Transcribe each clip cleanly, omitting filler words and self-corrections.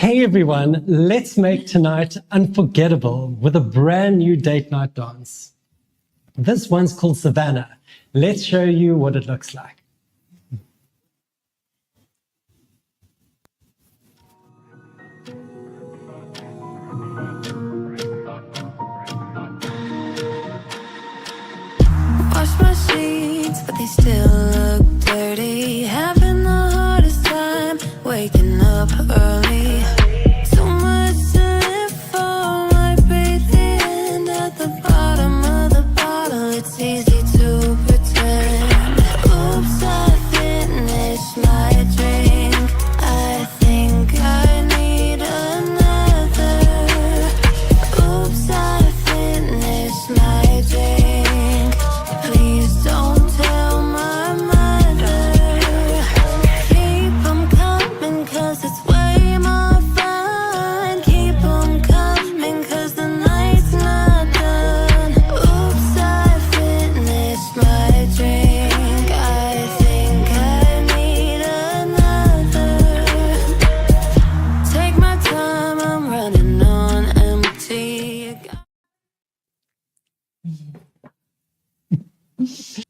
Hey everyone, let's make tonight unforgettable with a brand new date night dance. This one's called Savannah. Let's show you what it looks like. Wash my sheets, but they still look dirty. Having the hardest time waking up early. Too much to live for, might be the end. At the bottom of the bottle, it's easy to pretend. Oops, I finished my drink. I think I need another. Oops, I finished my drink. Please don't tell my mother. Keep 'em coming, 'cause it's way more fun. Keep 'em coming, 'cause the night's not done. Oops, I finished my drink. I think I need another. Take my time, I'm running on empty.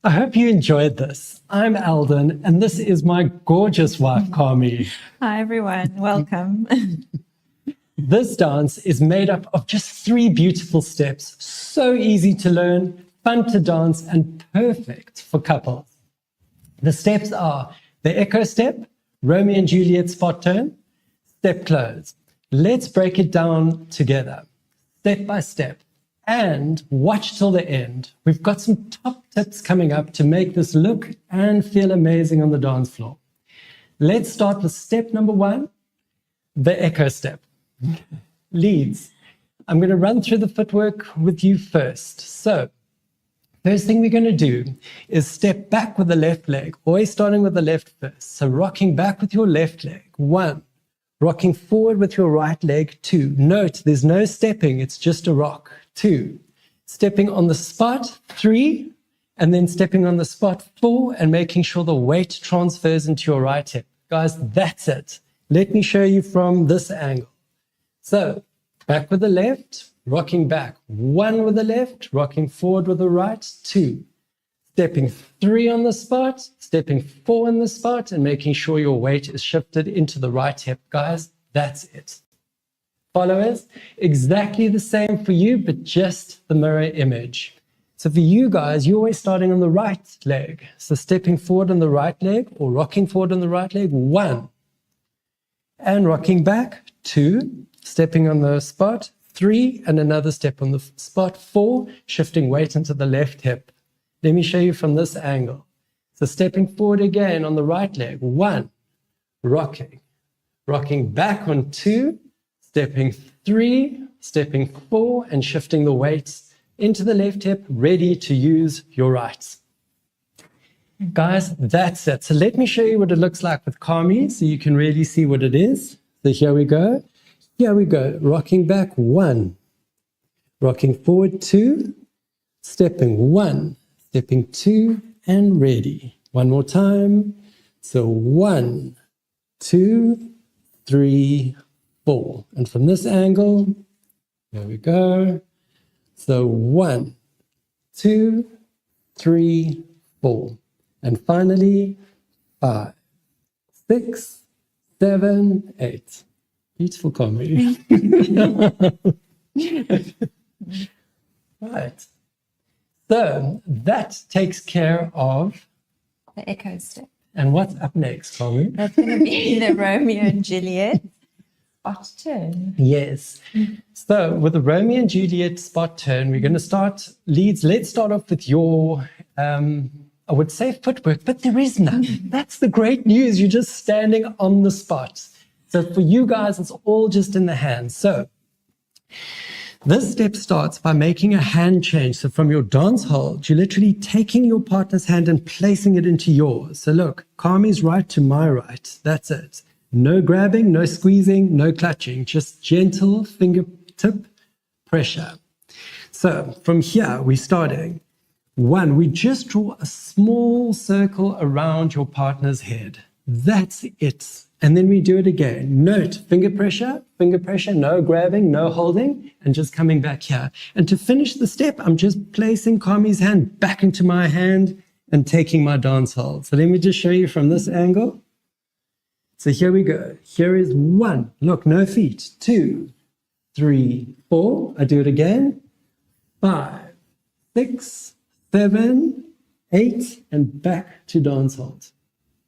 I hope you enjoyed this. I'm Alden, and this is my gorgeous wife, Carmi. Hi, everyone. Welcome. This dance is made up of just 3 beautiful steps, so easy to learn, fun to dance, and perfect for couples. The steps are the echo step, Romeo and Juliet spot turn, step close. Let's break it down together, step by step, and watch till the end. We've got some top tips coming up to make this look and feel amazing on the dance floor. Let's start with step number 1, the echo step. Leads. I'm going to run through the footwork with you first. So, first thing we're going to do is step back with the left leg, always starting with the left first. So rocking back with your left leg, 1. Rocking forward with your right leg, 2. Note, there's no stepping, it's just a rock, 2. Stepping on the spot, 3. And then stepping on the spot, 4, and making sure the weight transfers into your right hip. Guys, that's it. Let me show you from this angle. So, back with the left, rocking back, 1 with the left, rocking forward with the right, 2. Stepping 3 on the spot, stepping 4 on the spot, and making sure your weight is shifted into the right hip. Guys, that's it. Followers, exactly the same for you, but just the mirror image. So for you guys, you're always starting on the right leg. So stepping forward on the right leg or rocking forward on the right leg, 1. And rocking back, 2. Stepping on the spot, 3. And another step on the spot, 4. Shifting weight into the left hip. Let me show you from this angle. So stepping forward again on the right leg, 1. Rocking. Rocking back on 2. Stepping 3, stepping 4, and shifting the weight into the left hip, ready to use your right. Guys, that's it. So let me show you what it looks like with Carmi so you can really see what it is. So here we go. Here we go. Rocking back, 1. Rocking forward, 2. Stepping 1. Stepping 2, and ready. One more time. So 1, 2, 3, 4. And from this angle, there we go. So 1, 2, 3, 4. And finally, 5, 6, 7, 8. Beautiful comedy. Right. So that takes care of The echo step. And what's up next, Carmi? That's going to be the Romeo and Juliet spot turn. Yes. So with the Romeo and Juliet spot turn, we're going to start leads. Let's start off with your, I would say footwork, but there is none. That's the great news. You're just standing on the spot. So for you guys, it's all just in the hands. So this step starts by making a hand change. So from your dance hold, you're literally taking your partner's hand and placing it into yours. So look, Carmi's right to my right. That's it. No grabbing, no squeezing, no clutching, just gentle fingertip pressure. So from here, we're starting. 1, we just draw a small circle around your partner's head. That's it. And then we do it again. Note, finger pressure, no grabbing, no holding, and just coming back here. And to finish the step, I'm just placing Carmi's hand back into my hand and taking my dance hold. So let me just show you from this angle. So here we go. Here is 1. Look, no feet. 2, 3, 4. I do it again. 5, 6, 7, 8, and back to dance hold.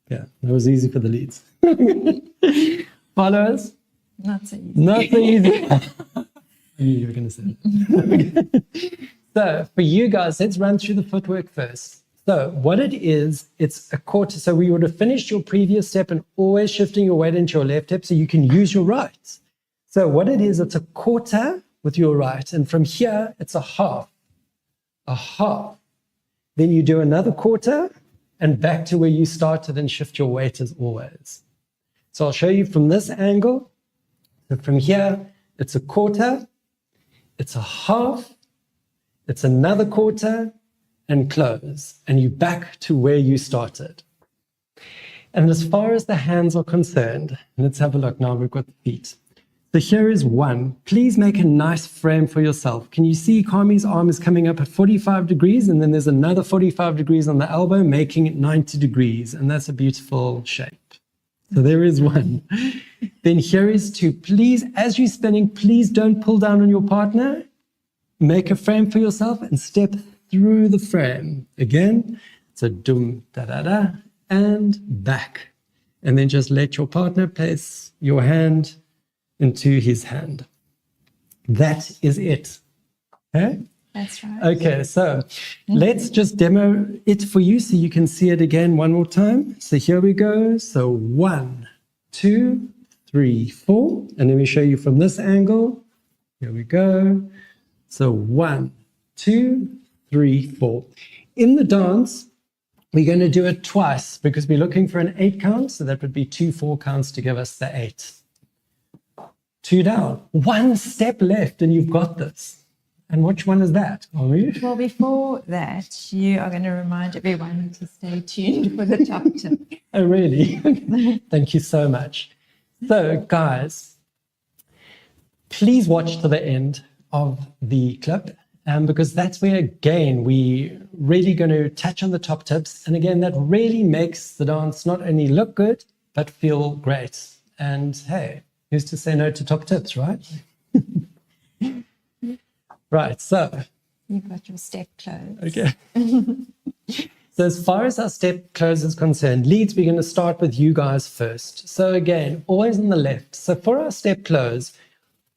Yeah, that was easy for the leads. Followers? Not so easy. Not so easy. I knew you were going to say that. So for you guys, let's run through the footwork first. So what it is, it's a quarter. So we would have finished your previous step and always shifting your weight into your left hip so you can use your right. So what it is, it's a quarter with your right. And from here, it's a half. A half. Then you do another quarter and back to where you started and shift your weight as always. So I'll show you from this angle. So from here, it's a quarter, it's a half, it's another quarter, and close. And you back to where you started. And as far as the hands are concerned, let's have a look now, we've got the feet. So here is 1. Please make a nice frame for yourself. Can you see Carmi's arm is coming up at 45 degrees and then there's another 45 degrees on the elbow, making it 90 degrees. And that's a beautiful shape. So there is 1. Then here is 2. Please, as you're spinning, please don't pull down on your partner. Make a frame for yourself and step through the frame. Again, so dum, da, da, da, and back. And then just let your partner place your hand into his hand. That is it. Okay? That's right. Okay, so let's just demo it for you so you can see it again one more time. So here we go. So 1, 2, 3, 4. And let me show you from this angle. Here we go. So 1, 2, 3, 4. In the dance, we're going to do it twice because we're looking for an 8 count. So that would be 2 4 counts to give us the 8. 2 down. 1 step left and you've got this. And which one is that? Well, before that, you are going to remind everyone to stay tuned for the top tip. Oh, really? Thank you so much. So, guys, please watch to the end of the clip because that's where, again, we really going to touch on the top tips. And again, that really makes the dance not only look good, but feel great. And hey, who's to say no to top tips, right? Right, so. You've got your step close. Okay. So as far as our step close is concerned, leads, we're going to start with you guys first. So again, always on the left. So for our step close,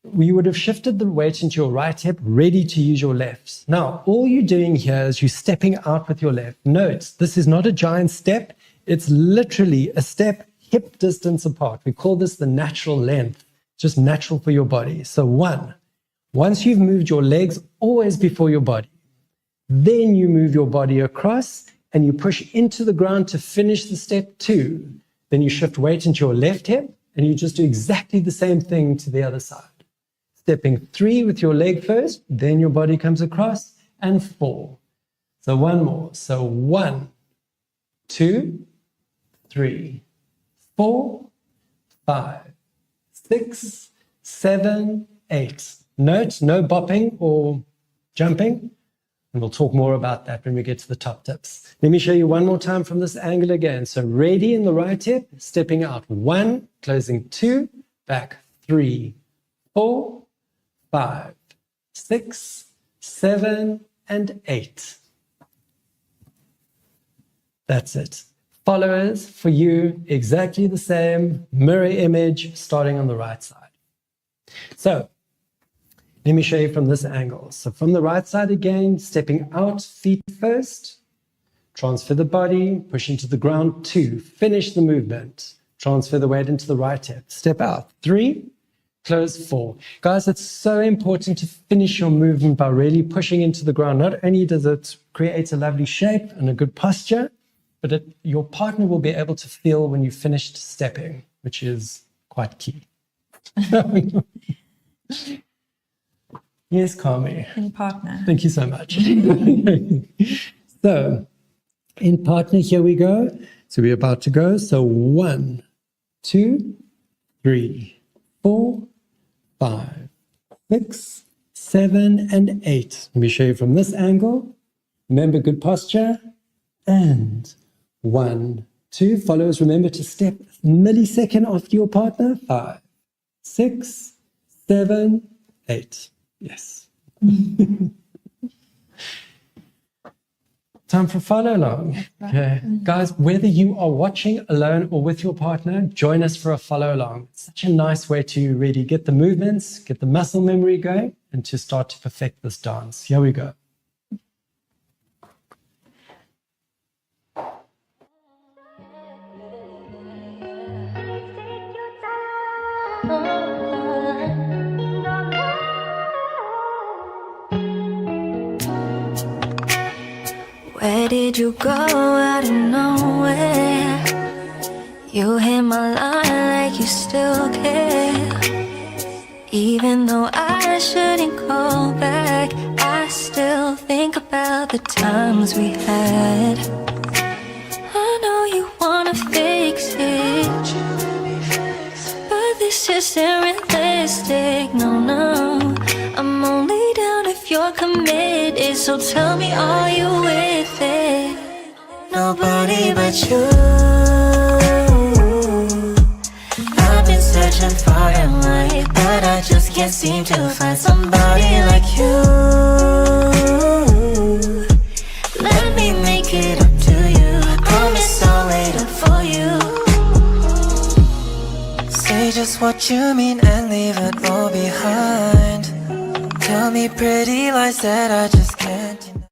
we would have shifted the weight into your right hip, ready to use your left. Now, all you're doing here is you're stepping out with your left. Note, this is not a giant step. It's literally a step hip distance apart. We call this the natural length, just natural for your body. So 1. Once you've moved your legs, always before your body. Then you move your body across and you push into the ground to finish the step 2. Then you shift weight into your left hip and you just do exactly the same thing to the other side. Stepping 3 with your leg first, then your body comes across, and 4. So 1 more. So 1, 2, 3, 4, 5, 6, 7, 8. Note, no bopping or jumping. And we'll talk more about that when we get to the top tips. Let me show you one more time from this angle again. So ready in the right hip, stepping out. 1, closing 2, back 3, 4, 5, 6, 7, and 8. That's it. Followers, for you, exactly the same mirror image starting on the right side. So let me show you from this angle. So from the right side again, stepping out, feet first, transfer the body, push into the ground, 2, finish the movement, transfer the weight into the right hip, step out, 3, close 4. Guys, it's so important to finish your movement by really pushing into the ground. Not only does it create a lovely shape and a good posture, but your partner will be able to feel when you've finished stepping, which is quite key. Yes, Carmi. In partner. Thank you so much. So, in partner, here we go. So we're about to go. So 1, 2, 3, 4, 5, 6, 7, and 8. Let me show you from this angle. Remember, good posture. And 1, 2. Followers, remember to step a millisecond after your partner. 5, 6, 7, 8. Yes. Time for follow along. Okay. Guys, whether you are watching alone or with your partner, join us for a follow along. It's such a nice way to really get the movements, get the muscle memory going, and to start to perfect this dance. Here we go. Where did you go out of nowhere? You hit my line like you still care. Even though I shouldn't call back, I still think about the times we had. I know you wanna fix it, but this isn't realistic, no. I'm only down if you're committed, so tell me, are you with it? Nobody but you. I've been searching far and wide, but I just can't seem to find somebody like you. Let me make it up to you, I promise I'll wait up for you. Say just what you mean and leave it all behind. Tell me pretty lies that I just can't deny.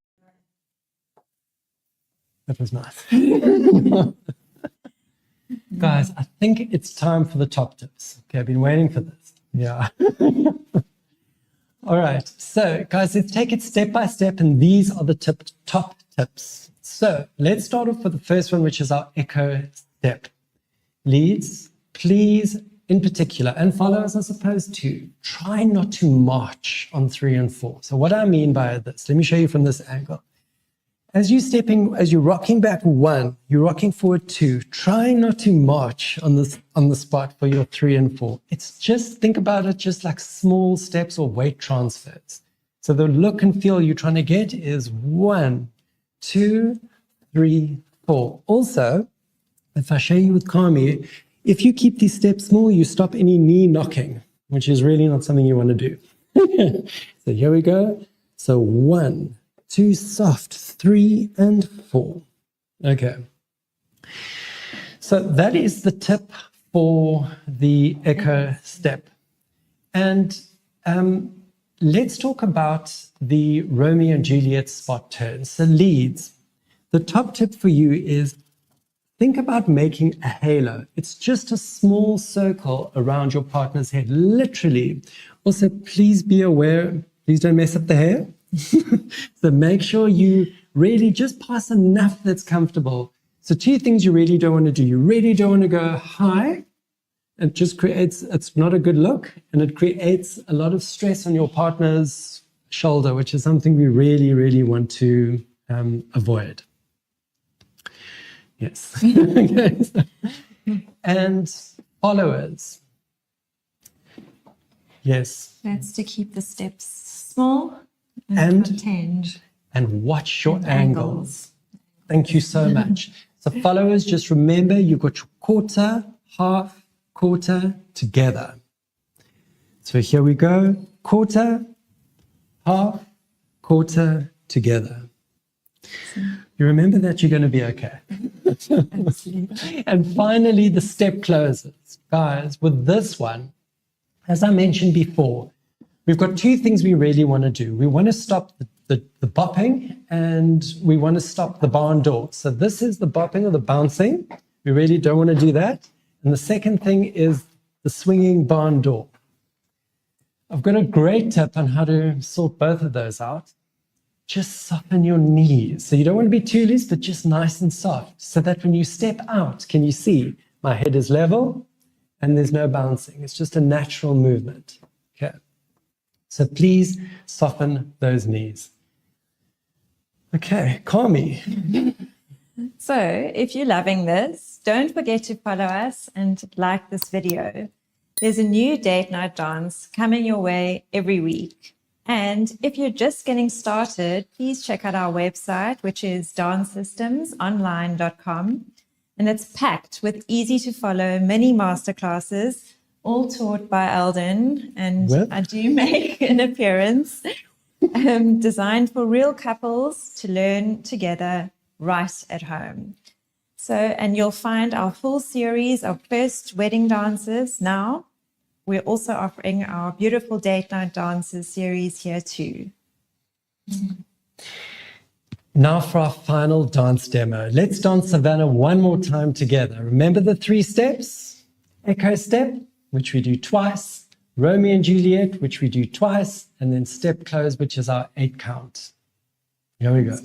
That was nice. Guys, I think it's time for the top tips. Okay, I've been waiting for this. Yeah. All right. So, guys, let's take it step by step, and these are the top tips. So, let's start off with the first one, which is our echo step. Leads, please, in particular, and followers, I suppose, too, try not to march on 3 and 4. So, what I mean by this, let me show you from this angle. As you're rocking back 1, you're rocking forward 2, try not to march on the spot for your 3 and 4. It's just, think about it just like small steps or weight transfers. So the look and feel you're trying to get is 1, 2, 3, 4. Also, if I show you with Carmi, if you keep these steps small, you stop any knee knocking, which is really not something you want to do. So here we go. So 1, 2, soft, 3 and 4. Okay. So that is the tip for the echo step. And let's talk about the Romeo and Juliet spot turns. So leads. The top tip for you is think about making a halo. It's just a small circle around your partner's head, literally. Also, please be aware, please don't mess up the hair. So make sure you really just pass enough that's comfortable. So 2 things you really don't want to do. You really don't want to go high. It just creates, it's not a good look, and it creates a lot of stress on your partner's shoulder, which is something we really, really want to avoid. Yes. And followers. Yes. That's to keep the steps small And contained. And watch your angles. Thank you so much. So followers, just remember you've got your quarter, half, quarter together. So here we go. Quarter, half, quarter together. You remember that you're going to be okay. And finally, the step closes. Guys, with this one, as I mentioned before, we've got 2 things we really want to do. We want to stop the bopping, and we want to stop the barn door. So this is the bopping or the bouncing. We really don't want to do that. And the second thing is the swinging barn door. I've got a great tip on how to sort both of those out. Just soften your knees. So you don't want to be too loose, but just nice and soft, so that when you step out, can you see my head is level and there's no bouncing. It's just a natural movement. Okay. So please soften those knees. Okay, Carmi. So if you're loving this, don't forget to follow us and like this video. There's a new date night dance coming your way every week. And if you're just getting started, please check out our website, which is dancesystemsonline.com. And it's packed with easy to follow mini masterclasses, all taught by Eldon. And I do make an appearance, designed for real couples to learn together right at home. So, and you'll find our full series of first wedding dances now. We're also offering our beautiful date night dances series here too. Now for our final dance demo. Let's dance Savannah one more time together. Remember the 3 steps? Echo step, which we do twice. Romeo and Juliet, which we do twice. And then step close, which is our 8 count. Here we go.